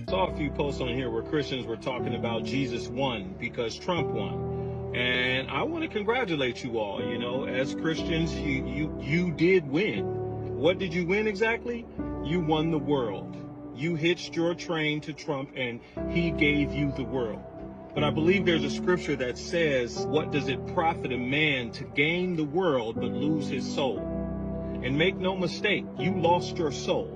Saw a few posts on here where Christians were talking about Jesus won because Trump won. And I want to congratulate you all. You know, as Christians, you did win. What did you win exactly? You won the world. You hitched your train to Trump and he gave you the world. But I believe there's a scripture that says, what does it profit a man to gain the world but lose his soul? And make no mistake, you lost your soul.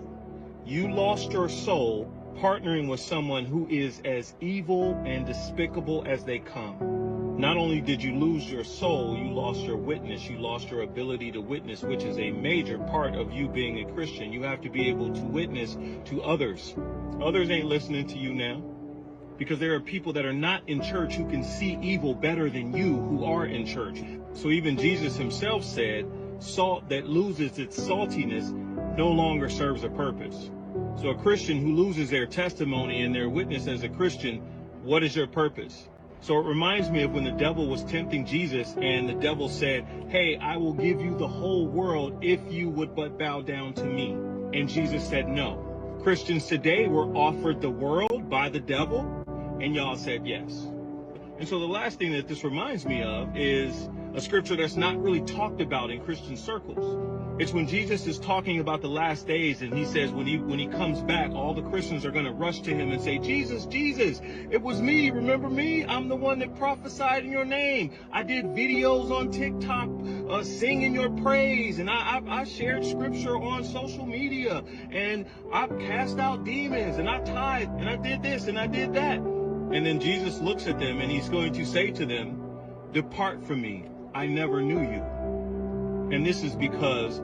You lost your soul partnering with someone who is as evil and despicable as they come. Not only did you lose your soul, you lost your witness. You lost your ability to witness, which is a major part of you being a Christian. You have to be able to witness to others. Others ain't listening to you now because there are people that are not in church who can see evil better than you who are in church. So even Jesus himself said, salt that loses its saltiness no longer serves a purpose. So a Christian who loses their testimony and their witness as a Christian, what is your purpose? So it reminds me of when the devil was tempting Jesus and the devil said, hey, I will give you the whole world if you would but bow down to me. And Jesus said no. Christians today were offered the world by the devil and y'all said yes. And so the last thing that this reminds me of is a scripture that's not really talked about in Christian circles. It's when Jesus is talking about the last days and he says when he comes back, all the Christians are going to rush to him and say, Jesus, Jesus, it was me. Remember me? I'm the one that prophesied in your name. I did videos on TikTok singing your praise. And I shared scripture on social media. And I cast out demons. And I tithed. And I did this and I did that. And then Jesus looks at them and he's going to say to them, depart from me. I never knew you. And this is because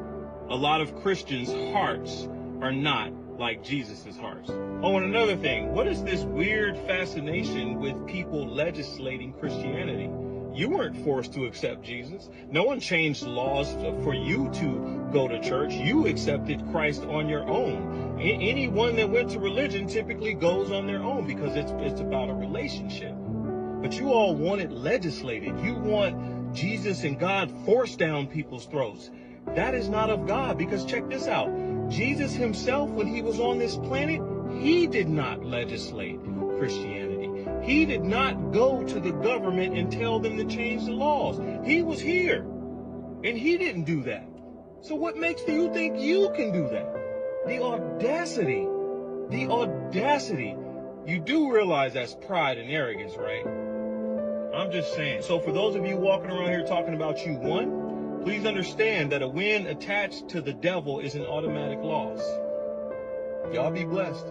a lot of Christians' hearts are not like Jesus's hearts. Oh, and another thing, what is this weird fascination with people legislating Christianity? You weren't forced to accept Jesus. No one changed laws for you to go to church. You accepted Christ on your own. Anyone that went to religion typically goes on their own because it's about a relationship. But you all want it legislated. You want Jesus and God forced down people's throats. That is not of God, because check this out. Jesus himself, when he was on this planet, he did not legislate Christianity. He did not go to the government and tell them to change the laws. He was here, and he didn't do that. So what makes you think you can do that? The audacity. The audacity. You do realize that's pride and arrogance, right? I'm just saying. So for those of you walking around here talking about you won, please understand that a win attached to the devil is an automatic loss. Y'all be blessed.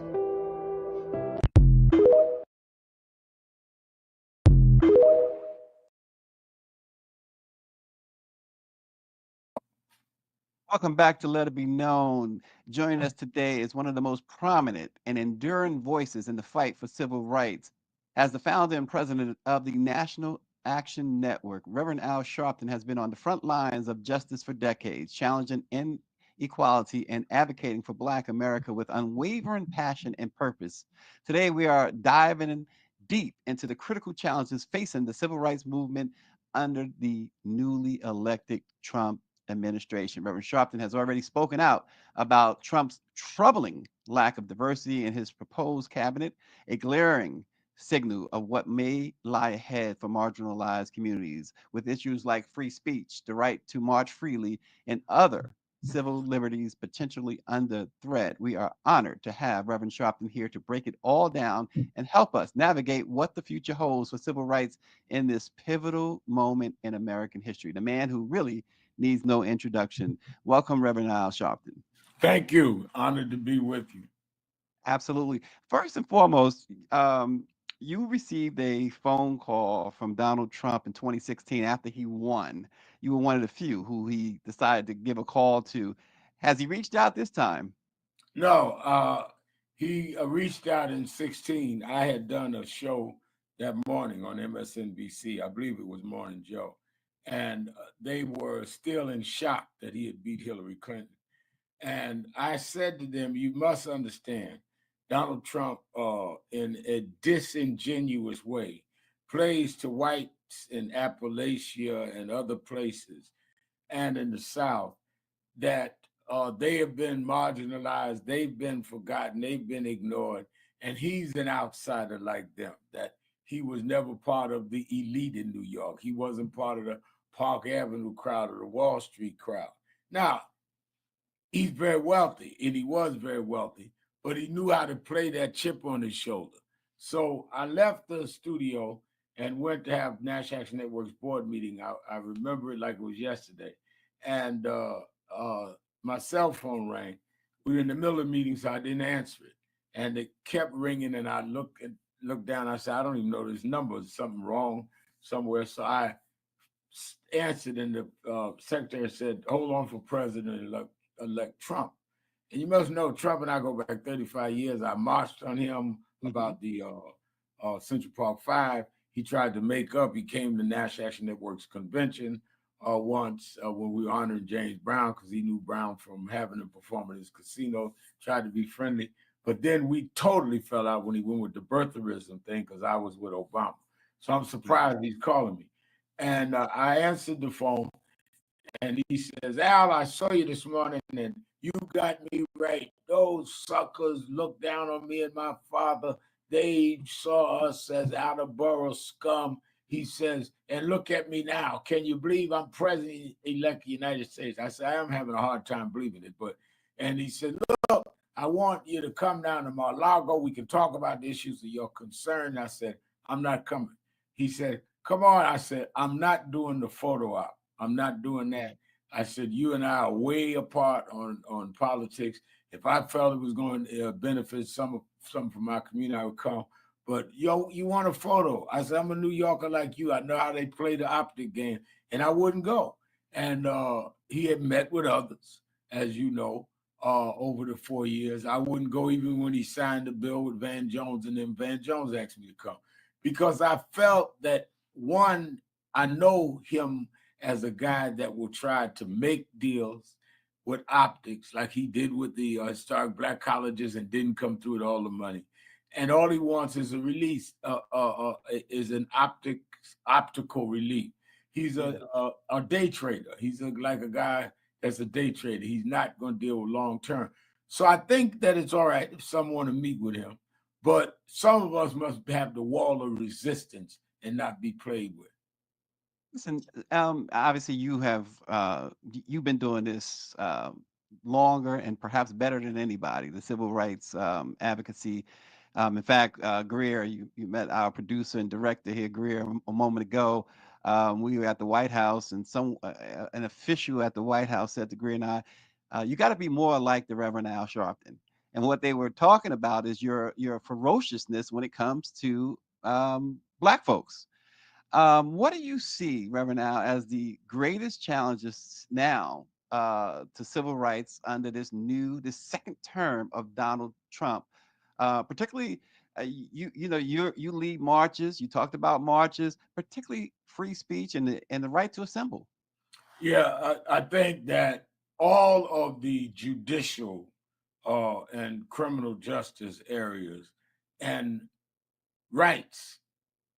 Welcome back to Let It Be Known. Joining us today is one of the most prominent and enduring voices in the fight for civil rights. As the founder and president of the National Action Network, Reverend Al Sharpton has been on the front lines of justice for decades, challenging inequality and advocating for Black America with unwavering passion and purpose. Today, we are diving deep into the critical challenges facing the civil rights movement under the newly elected Trump administration. Reverend Sharpton has already spoken out about Trump's troubling lack of diversity in his proposed cabinet, a glaring signal of what may lie ahead for marginalized communities with issues like free speech, the right to march freely, and other civil liberties potentially under threat. We are honored to have Reverend Sharpton here to break it all down and help us navigate what the future holds for civil rights in this pivotal moment in American history. The man who really needs no introduction. Welcome, Reverend Al Sharpton. Thank you. Honored to be with you. Absolutely. First and foremost, you received a phone call from Donald Trump in 2016 after he won. You were one of the few who he decided to give a call to. Has he reached out this time? No, he reached out in 16. I had done a show that morning on MSNBC. I believe it was Morning Joe. And they were still in shock that he had beat Hillary Clinton. And I said to them, you must understand, Donald Trump, in a disingenuous way, plays to whites in Appalachia and other places and in the South that they have been marginalized, they've been forgotten, they've been ignored, and he's an outsider like them, that he was never part of the elite in New York. He wasn't part of the Park Avenue crowd or the Wall Street crowd. Now, he's very wealthy, and he was very wealthy, but he knew how to play that chip on his shoulder. So I left the studio and went to have National Action Network's board meeting. I remember it like it was yesterday. And my cell phone rang. We were in the middle of the meeting, so I didn't answer it. And it kept ringing, and I looked down. I said, I don't even know this number. Is something wrong somewhere? So I answered, and the secretary said, hold on for President-elect Trump. And you must know, Trump and I go back 35 years. I marched on him about the Central Park Five. He tried to make up. He came to National Action Network's convention once when we were honoring James Brown, because he knew Brown from having him perform at his casino, tried to be friendly. But then we totally fell out when he went with the birtherism thing, because I was with Obama. So I'm surprised he's calling me. And I answered the phone, and he says, Al, I saw you this morning, and you got me right. Those suckers looked down on me and my father. They saw us as out-of-borough scum. He says, and look at me now. Can you believe I'm president-elect of the United States? I said, I am having a hard time believing it. And he said, look, I want you to come down to Mar-a-Lago. We can talk about the issues of your concern. I said, I'm not coming. He said, come on. I said, I'm not doing the photo op. I'm not doing that. I said, you and I are way apart on politics. If I felt it was going to benefit some from my community, I would come. But you want a photo? I said, I'm a New Yorker like you. I know how they play the optic game, and I wouldn't go. And he had met with others, as you know, over the 4 years. I wouldn't go even when he signed the bill with Van Jones, and then Van Jones asked me to come, because I felt that, one, I know him as a guy that will try to make deals with optics, like he did with the historic black colleges and didn't come through with all the money. And all he wants is a release, is an optical relief. He's a day trader. He's like a guy that's a day trader. He's not going to deal with long term. So I think that it's all right if some want to meet with him, but some of us must have the wall of resistance and not be played with. Listen, obviously you've been doing this longer and perhaps better than anybody. The civil rights advocacy. In fact, Greer, you met our producer and director here, Greer, a moment ago. We were at the White House, and an official at the White House said to Greer and I, "You got to be more like the Reverend Al Sharpton." And what they were talking about is your ferociousness when it comes to Black folks. What do you see, Reverend Al, as the greatest challenges now to civil rights under this second term of Donald Trump? Particularly, you lead marches. You talked about marches, particularly free speech and the right to assemble. Yeah, I think that all of the judicial and criminal justice areas and rights,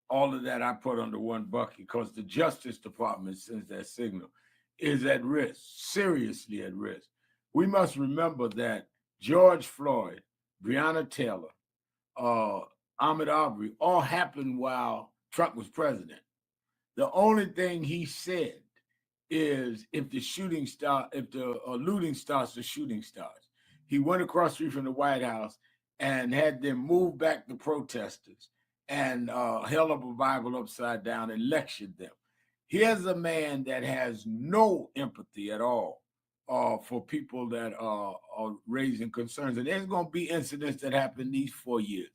all of that I put under one bucket, because the Justice Department sends that signal, is at risk, seriously at risk. We must remember that George Floyd, Breonna Taylor, uh, Ahmaud Arbery all happened while Trump was president. The only thing he said is if the looting starts, the shooting starts. He went across the street from the White House and had them move back the protesters and held up a Bible upside down and lectured them. Here's a man that has no empathy at all for people that are raising concerns. And there's going to be incidents that happen these 4 years.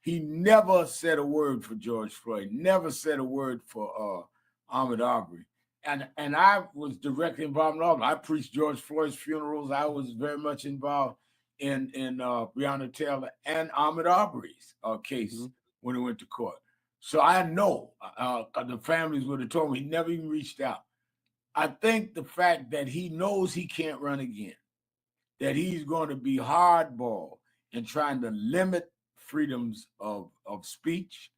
He never said a word for George Floyd, never said a word for Ahmaud Arbery. And I was directly involved in all of them. I preached George Floyd's funerals. I was very much involved in Breonna Taylor and Ahmaud Arbery's case when it went to court. So I know the families would have told me he never even reached out. I think the fact that he knows he can't run again, that he's going to be hardball in trying to limit freedoms of speech,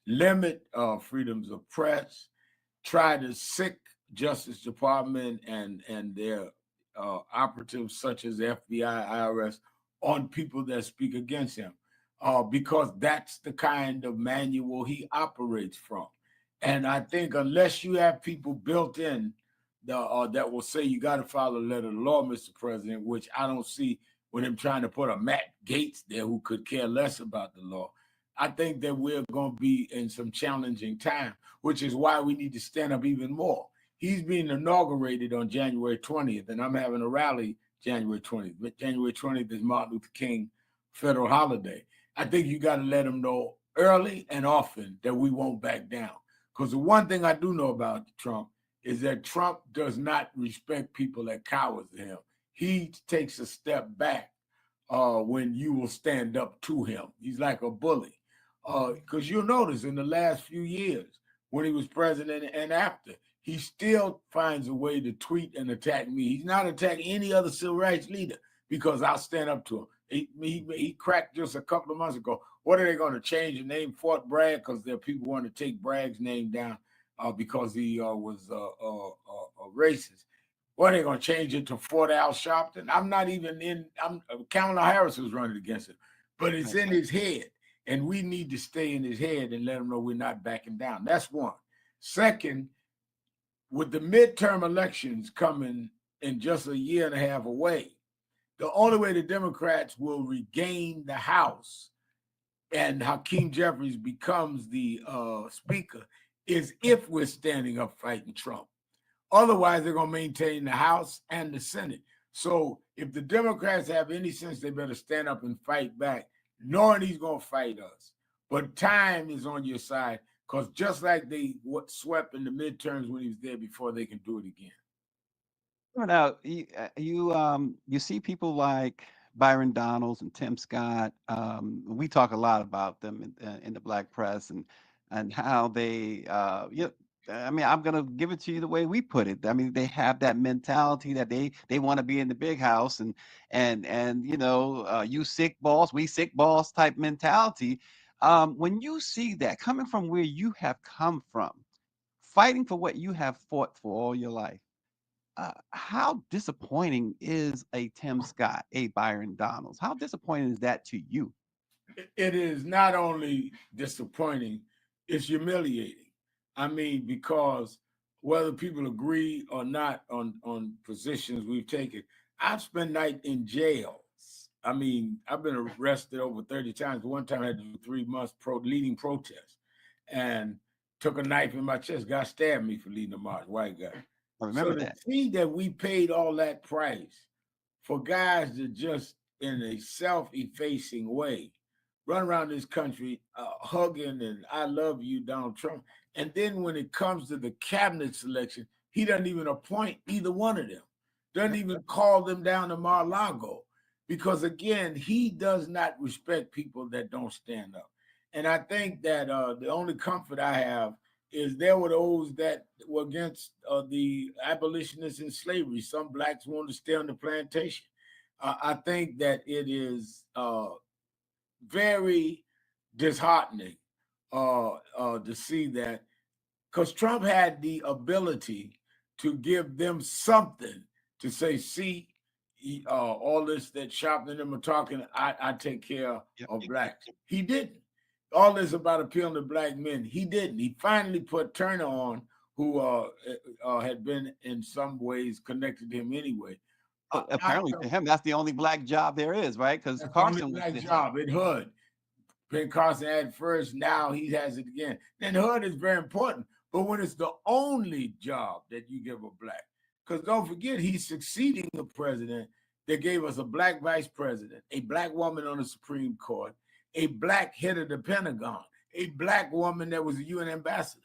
limit freedoms of press, try to sick Justice Department and their operatives such as the FBI, IRS on people that speak against him, because that's the kind of manual he operates from. And I think unless you have people built in that will say you got to follow the letter of the law, Mr. President, which I don't see with him trying to put a Matt Gaetz there who could care less about the law. I think that we're going to be in some challenging time, which is why we need to stand up even more. He's being inaugurated on January 20th, and I'm having a rally January 20th. But January 20th is Martin Luther King federal holiday. I think you got to let him know early and often that we won't back down. Because the one thing I do know about Trump is that Trump does not respect people that cower to him. He takes a step back when you will stand up to him. He's like a bully. Because you'll notice in the last few years, when he was president and after, he still finds a way to tweet and attack me. He's not attacking any other civil rights leader because I'll stand up to him. He cracked just a couple of months ago. What are they going to change the name Fort Bragg? Because there are people want to take Bragg's name down because he was a racist. What are they going to change it to Fort Al Sharpton? Kamala Harris was running against it, but it's in his head. And we need to stay in his head and let him know we're not backing down. That's one. Second, with the midterm elections coming in just a year and a half away, the only way the Democrats will regain the House and Hakeem Jeffries becomes the speaker is if we're standing up fighting Trump. Otherwise, they're going to maintain the House and the Senate. So if the Democrats have any sense, they better stand up and fight back, knowing he's going to fight us. But time is on your side, because just like they swept in the midterms when he was there before, they can do it again. Now, you see people like Byron Donalds and Tim Scott. We talk a lot about them in the Black press and how they, I mean, I'm gonna give it to you the way we put it. I mean, they have that mentality that they want to be in the big house and you sick boss, we sick boss type mentality. When you see that coming from where you have come from, fighting for what you have fought for all your life. How disappointing is a Tim Scott, a Byron Donalds? How disappointing is that to you? It is not only disappointing, it's humiliating. I mean, because whether people agree or not on positions we've taken, I've spent night in jails. I mean, I've been arrested over 30 times. One time I had to do 3 months leading protests and took a knife in my chest. Guy stabbed me for leading a march, white guy. I remember so that. To see that we paid all that price for guys that just in a self-effacing way run around this country hugging and I love you, Donald Trump. And then when it comes to the cabinet selection, he doesn't even appoint either one of them. Doesn't even call them down to Mar-a-Lago. Because again, he does not respect people that don't stand up. And I think that the only comfort I have is there were those that were against the abolitionists in slavery. Some blacks wanted to stay on the plantation. I think that it is very disheartening to see that, because Trump had the ability to give them something to say, see, all this that Sharpton and them are talking, I take care of blacks. He didn't. All this about appealing to black men, he didn't. He finally put Turner on, who had been in some ways connected to him anyway. But I apparently to don't, him, that's the only black job there is, right? Because that's the only Carson went black to him. job in Hood. Ben Carson had it first, now he has it again. Then Hood is very important, but when it's the only job that you give a black, because don't forget, he's succeeding the president that gave us a black vice president, a black woman on the Supreme Court, a black head of the Pentagon, a black woman that was a UN ambassador.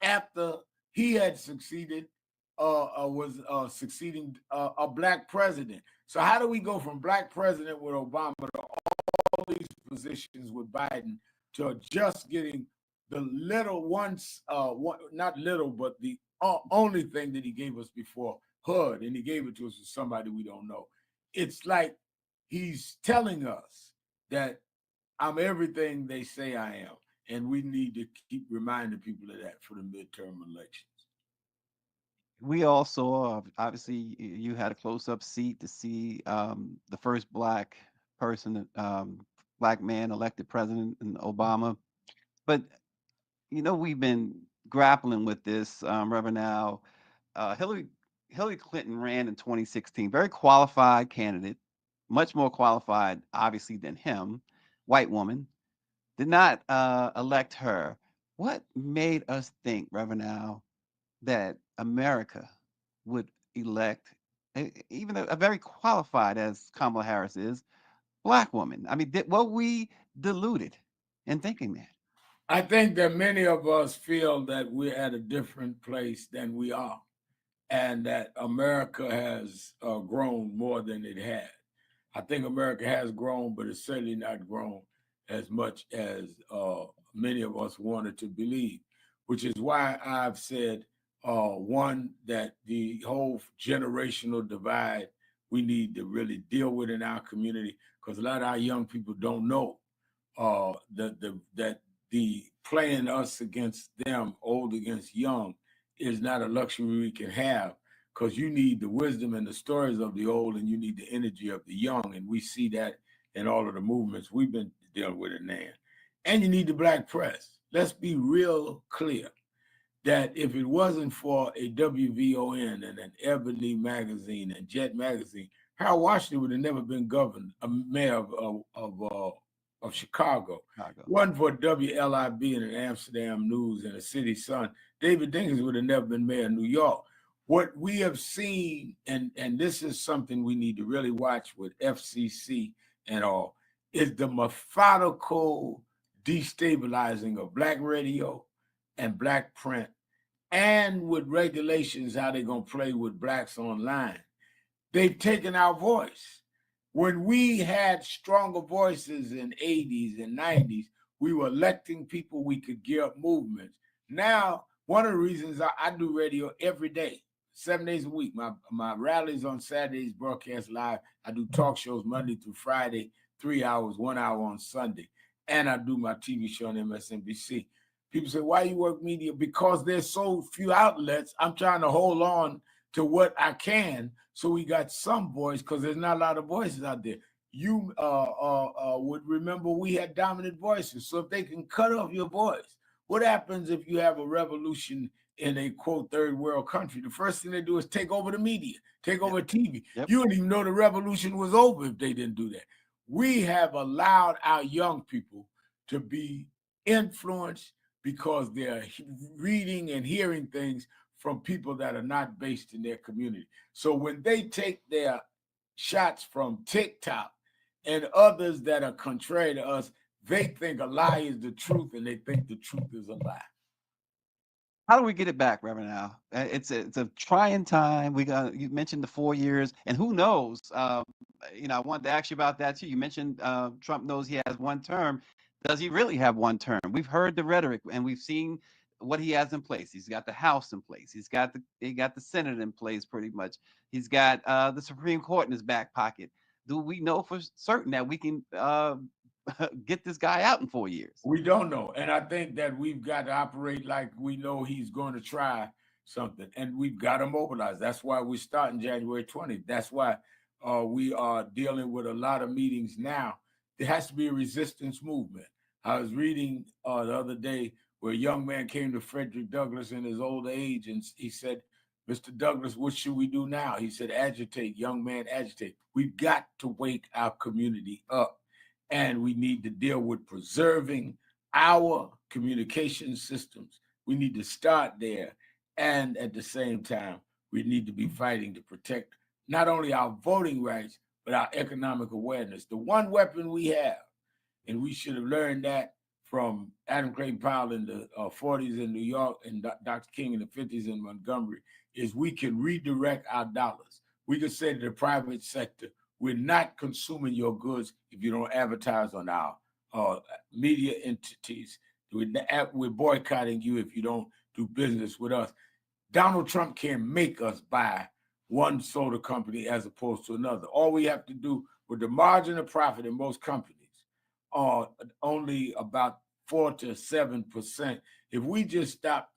After he had succeeded, was succeeding a black president. So how do we go from black president with Obama to all these positions with Biden to just getting the little not little, but the only thing that he gave us before, Hood, and he gave it to us to somebody we don't know. It's like he's telling us that I'm everything they say I am, and we need to keep reminding people of that for the midterm elections. We all saw, obviously, you had a close-up seat to see the first black person, black man elected president in Obama. But we've been grappling with this, Reverend Al. Hillary Clinton ran in 2016, very qualified candidate, much more qualified, obviously, than him, white woman, did not elect her. What made us think, Reverend Al, that America would elect even a very qualified, as Kamala Harris is, black woman? I mean, were we deluded in thinking that? I think that many of us feel that we're at a different place than we are, and that America has grown more than it had. I think America has grown, but it's certainly not grown as much as many of us wanted to believe, which is why I've said, one, that the whole generational divide we need to really deal with in our community, because a lot of our young people don't know that the playing us against them, old against young, is not a luxury we can have, because you need the wisdom and the stories of the old, and you need the energy of the young. And we see that in all of the movements we've been dealing with it now. And you need the black press. Let's be real clear that if it wasn't for a WVON and an Ebony magazine and Jet magazine, Harold Washington would have never been mayor of Chicago. Wasn't for WLIB and an Amsterdam News and a City Sun, David Dinkins would have never been mayor of New York. What we have seen, and this is something we need to really watch with FCC and all, is the methodical destabilizing of black radio and black print, and with regulations, how they're going to play with blacks online. They've taken our voice. When we had stronger voices in 80s and 90s, we were electing people, we could gear up movements. Now, one of the reasons I do radio every day, 7 days a week. My rallies on Saturdays, broadcast live. I do talk shows Monday through Friday, 3 hours, 1 hour on Sunday. And I do my TV show on MSNBC. People say, why you work media? Because there's so few outlets. I'm trying to hold on to what I can, so we got some voice, because there's not a lot of voices out there. You would remember we had dominant voices. So if they can cut off your voice, what happens if you have a revolution in a, quote, third world country? The first thing they do is take over the media, take over TV. Yep. You wouldn't even know the revolution was over if they didn't do that. We have allowed our young people to be influenced because they're reading and hearing things from people that are not based in their community. So when they take their shots from TikTok and others that are contrary to us, they think a lie is the truth, and they think the truth is a lie. How do we get it back, Reverend Al? It's a trying time. You mentioned the 4 years, and who knows? I wanted to ask you about that too. You mentioned Trump knows he has one term. Does he really have one term? We've heard the rhetoric, and we've seen what he has in place. He's got the House in place. He got the Senate in place, pretty much. He's got the Supreme Court in his back pocket. Do we know for certain that we can get this guy out in 4 years? We don't know. And I think that we've got to operate like we know he's going to try something, and we've got to mobilize. That's why we're starting January 20th. That's why we are dealing with a lot of meetings now. There has to be a resistance movement. I was reading the other day where a young man came to Frederick Douglass in his old age and he said, Mr. Douglass, what should we do now? He said, agitate, young man, agitate. We've got to wake our community up, and we need to deal with preserving our communication systems. We need to start there. And at the same time, we need to be fighting to protect not only our voting rights, but our economic awareness. The one weapon we have, and we should have learned that from Adam Clayton Powell in the 40s in New York and Dr. King in the 50s in Montgomery, is we can redirect our dollars. We can say to the private sector, we're not consuming your goods if you don't advertise on our media entities. We're boycotting you if you don't do business with us. Donald Trump can't make us buy one soda company as opposed to another. All we have to do with the margin of profit in most companies are only about 4 to 7%. If we just stop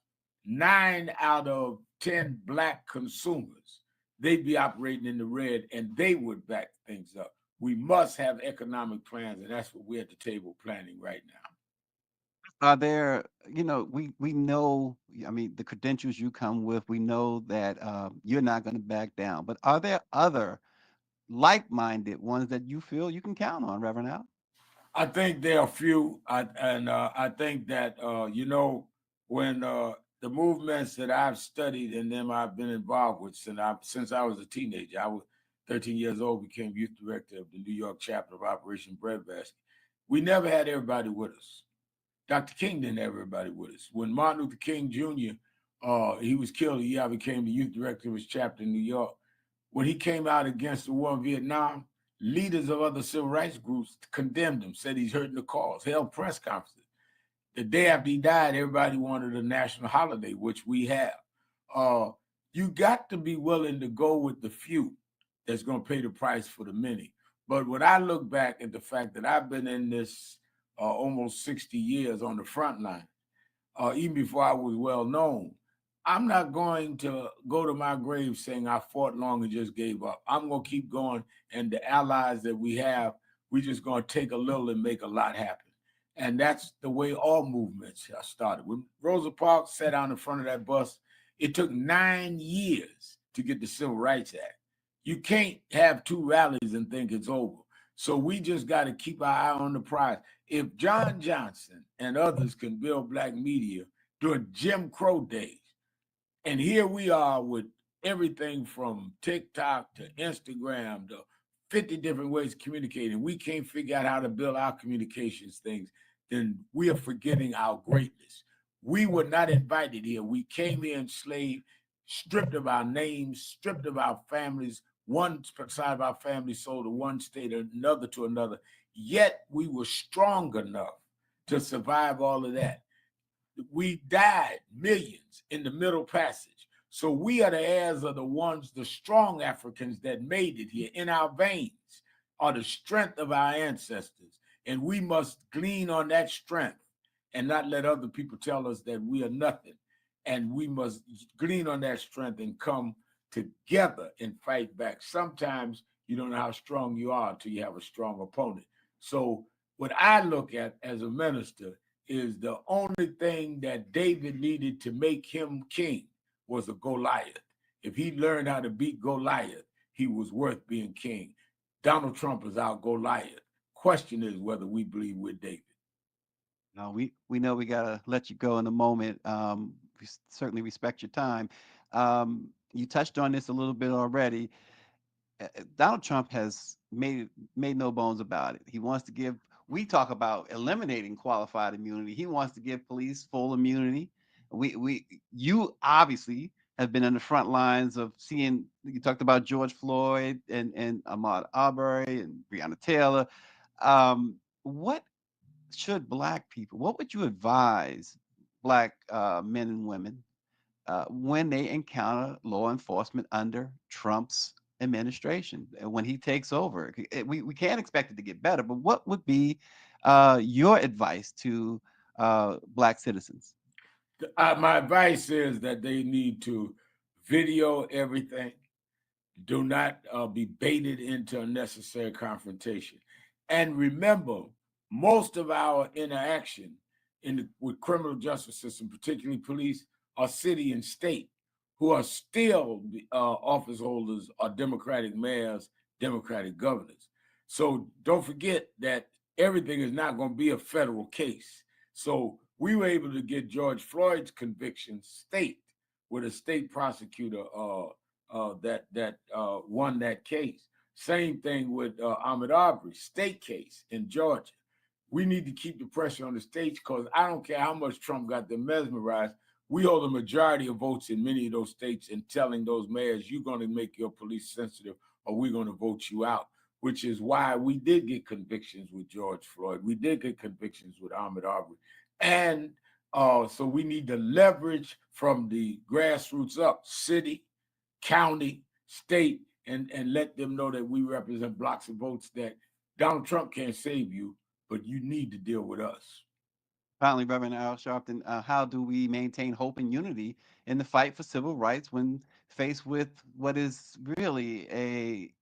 9 out of 10 Black consumers, they'd be operating in the red and they would back things up. We must have economic plans, and that's what we're at the table planning right now. Are there, we know, I mean, the credentials you come with, we know that you're not going to back down. But are there other like-minded ones that you feel you can count on, Reverend Al? I think there are a few, I think that when the movements that I've studied and them I've been involved with since I was a teenager. I was 13 years old, became youth director of the New York chapter of Operation Breadbasket. We never had everybody with us. Dr. King didn't have everybody with us. When Martin Luther King Jr. He was killed, I became the youth director of his chapter in New York. When he came out against the war in Vietnam, leaders of other civil rights groups condemned him, said he's hurting the cause, held press conferences. The day after he died, everybody wanted a national holiday, which we have. You got to be willing to go with the few that's going to pay the price for the many. But when I look back at the fact that I've been in this almost 60 years on the front line, even before I was well known, I'm not going to go to my grave saying I fought long and just gave up. I'm going to keep going, and the allies that we have, we're just going to take a little and make a lot happen. And that's the way all movements started. When Rosa Parks sat down in front of that bus, it took 9 years to get the Civil Rights Act. You can't have 2 rallies and think it's over. So we just got to keep our eye on the prize. If John Johnson and others can build Black media during Jim Crow days, and here we are with everything from TikTok to Instagram to 50 different ways of communicating, we can't figure out how to build our communications things, then we are forgetting our greatness. We were not invited here. We came here enslaved, stripped of our names, stripped of our families. One side of our family sold to one state, another to another. Yet we were strong enough to survive all of that. We died, millions, in the Middle Passage. So we are the heirs of the ones, the strong Africans that made it here. In our veins are the strength of our ancestors. And we must glean on that strength and not let other people tell us that we are nothing. And we must glean on that strength and come together and fight back. Sometimes you don't know how strong you are until you have a strong opponent. So what I look at as a minister is the only thing that David needed to make him king was a Goliath. If he learned how to beat Goliath, he was worth being king. Donald Trump is our Goliath. Question is whether we believe we're David. No, we know we gotta let you go in a moment. We certainly respect your time. You touched on this a little bit already. Donald Trump has made no bones about it. He wants to give. We talk about eliminating qualified immunity. He wants to give police full immunity. You obviously have been in the front lines of seeing. You talked about George Floyd and Ahmaud Arbery and Breonna Taylor. What should Black people? What would you advise Black men and women when they encounter law enforcement under Trump's administration when he takes over? We can't expect it to get better, but what would be your advice to Black citizens? My advice is that they need to video everything. Do not be baited into unnecessary confrontation. And remember, most of our interaction with criminal justice system, particularly police, are city and state, who are still office holders, are Democratic mayors, Democratic governors. So don't forget that everything is not going to be a federal case. So we were able to get George Floyd's conviction state with a state prosecutor that won that case. Same thing with Ahmaud Arbery's state case in Georgia. We need to keep the pressure on the states, because I don't care how much Trump got them mesmerized. We hold a majority of votes in many of those states in telling those mayors, you're going to make your police sensitive or we're going to vote you out, which is why we did get convictions with George Floyd. We did get convictions with Ahmaud Arbery. And so we need to leverage from the grassroots up, city, county, state, and let them know that we represent blocks of votes, that Donald Trump can't save you, but you need to deal with us. Finally, Reverend Al Sharpton, how do we maintain hope and unity in the fight for civil rights when faced with what is really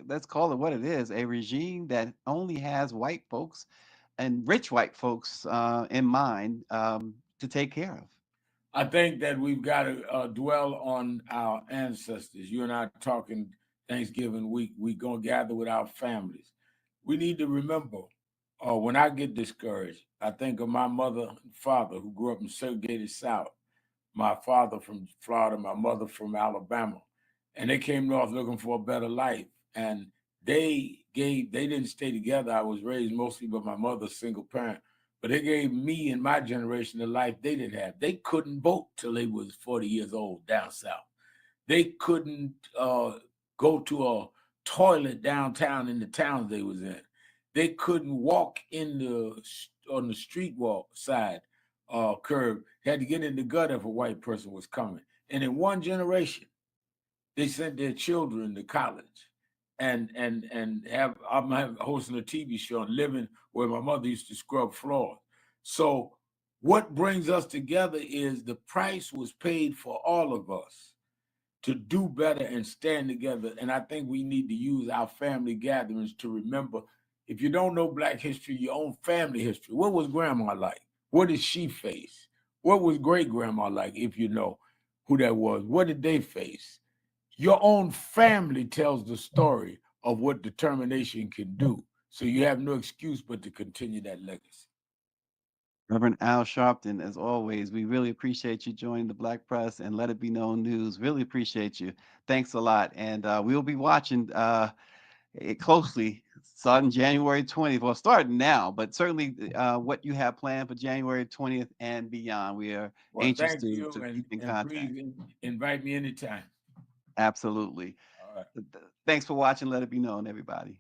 let's call it what it is, a regime that only has white folks and rich white folks in mind to take care of? I think that we've got to dwell on our ancestors. You and I are talking Thanksgiving week. We're going to gather with our families. We need to remember, when I get discouraged, I think of my mother and father who grew up in segregated South. My father from Florida, my mother from Alabama. And they came north looking for a better life. And they didn't stay together. I was raised mostly by my mother, single parent. But they gave me and my generation the life they didn't have. They couldn't vote till they was 40 years old down south. They couldn't go to a toilet downtown in the towns they was in. They couldn't walk on the street walk side curb. They had to get in the gutter if a white person was coming. And in one generation, they sent their children to college. And I'm hosting a TV show and living where my mother used to scrub floors. So what brings us together is the price was paid for all of us to do better and stand together. And I think we need to use our family gatherings to remember, if you don't know Black history, your own family history. What was grandma like? What did she face? What was great grandma like, if you know who that was? What did they face? Your own family tells the story of what determination can do. So you have no excuse but to continue that legacy. Reverend Al Sharpton, as always, we really appreciate you joining the Black Press and Let It Be Known News. Really appreciate you. Thanks a lot. And we'll be watching it closely starting January 20th. Well, starting now, but certainly what you have planned for January 20th and beyond. We are anxious Thank to you, keep in and contact. please invite me anytime. Absolutely. All right. Thanks for watching. Let It Be Known, everybody.